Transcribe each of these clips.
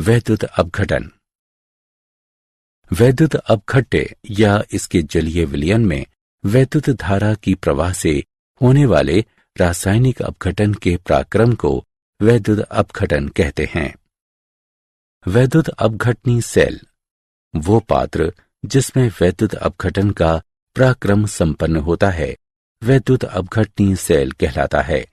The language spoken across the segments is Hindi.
वैद्युत अपघटन। वैद्युत अपघट्य या इसके जलीय विलयन में वैद्युत धारा की प्रवाह से होने वाले रासायनिक अपघटन के पराक्रम को वैद्युत अपघटन कहते हैं। वैद्युत अपघटनी सेल वो पात्र जिसमें वैद्युत अपघटन का पराक्रम संपन्न होता है वैद्युत अपघटनी सेल कहलाता है।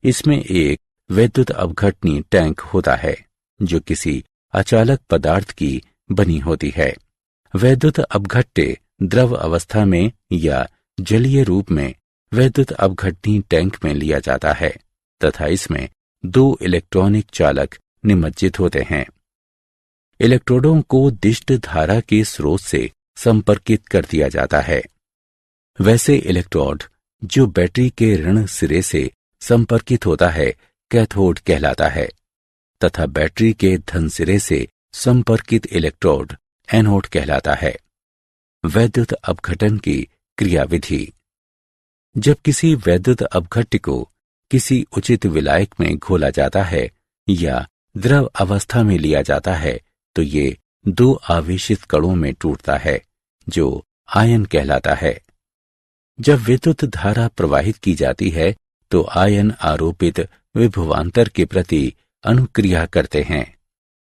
इसमें एक वैद्युत अपघटनी टैंक होता है जो किसी अचालक पदार्थ की बनी होती है। वैद्युत अपघट्य द्रव अवस्था में या जलीय रूप में वैद्युत अपघटनी टैंक में लिया जाता है तथा इसमें 2 इलेक्ट्रॉनिक चालक निमज्जित होते हैं। इलेक्ट्रोडों को दिष्ट धारा के स्रोत से संपर्कित कर दिया जाता है। वैसे इलेक्ट्रोड जो बैटरी के ऋण सिरे से संपर्कित होता है कैथोड कहलाता है तथा बैटरी के धन सिरे से संपर्कित इलेक्ट्रोड एनोड कहलाता है। वैद्युत अपघटन की क्रियाविधि। जब किसी वैद्युत अपघट्य को किसी उचित विलायक में घोला जाता है या द्रव अवस्था में लिया जाता है तो ये 2 आवेशित कणों में टूटता है जो आयन कहलाता है। जब विद्युत धारा प्रवाहित की जाती है तो आयन आरोपित विभवांतर के प्रति अनुक्रिया करते हैं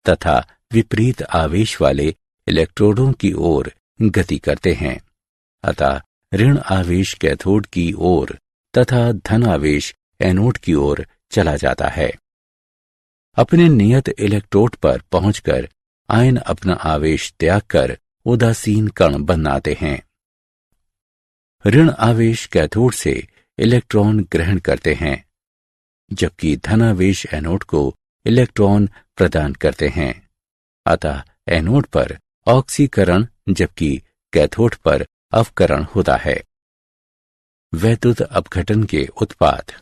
तथा विपरीत आवेश वाले इलेक्ट्रोडों की ओर गति करते हैं। अतः ऋण आवेश कैथोड की ओर तथा धन आवेश एनोड की ओर चला जाता है। अपने नियत इलेक्ट्रोड पर पहुंचकर आयन अपना आवेश त्याग कर उदासीन कण बनाते हैं। ऋण आवेश कैथोड से इलेक्ट्रॉन ग्रहण करते हैं जबकि धनावेश एनोड को इलेक्ट्रॉन प्रदान करते हैं। अतः एनोड पर ऑक्सीकरण जबकि कैथोड पर अवकरण होता है। वैद्युत अपघटन के उत्पाद।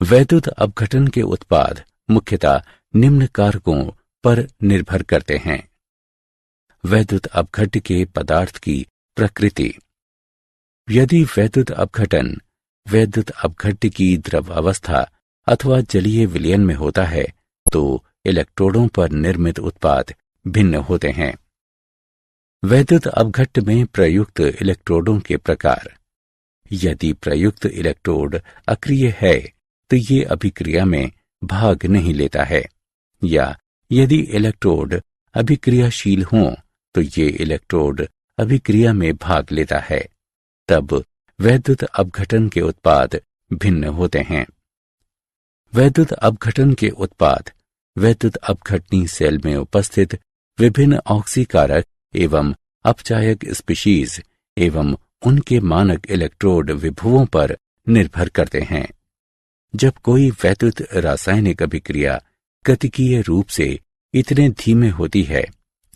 वैद्युत अपघटन के उत्पाद मुख्यतः निम्न कारकों पर निर्भर करते हैं। वैद्युत अपघट्य के पदार्थ की प्रकृति। यदि वैद्युत अपघटन वैद्युत अपघट्य की द्रव अवस्था अथवा जलीय विलयन में होता है तो इलेक्ट्रोडों पर निर्मित उत्पाद भिन्न होते हैं। वैद्युत अपघट्य में प्रयुक्त इलेक्ट्रोडों के प्रकार। यदि प्रयुक्त इलेक्ट्रोड अक्रिय है तो ये अभिक्रिया में भाग नहीं लेता है या यदि इलेक्ट्रोड अभिक्रियाशील हों तो ये इलेक्ट्रोड अभिक्रिया में भाग लेता है। तब वैद्युत अपघटन के उत्पाद भिन्न होते हैं। वैद्युत अपघटन के उत्पाद वैद्युत अपघटनी सेल में उपस्थित विभिन्न ऑक्सीकारक एवं अपचायक स्पीशीज एवं उनके मानक इलेक्ट्रोड विभवों पर निर्भर करते हैं। जब कोई वैद्युत रासायनिक अभिक्रिया गतिकीय रूप से इतने धीमे होती है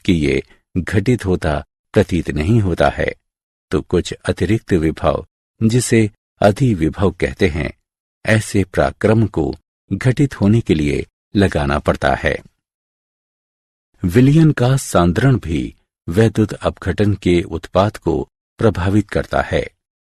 कि ये घटित होता प्रतीत नहीं होता है तो कुछ अतिरिक्त विभव जिसे अधिविभव कहते हैं ऐसे पराक्रम को घटित होने के लिए लगाना पड़ता है। विलयन का सांद्रण भी वैद्युत अपघटन के उत्पाद को प्रभावित करता है।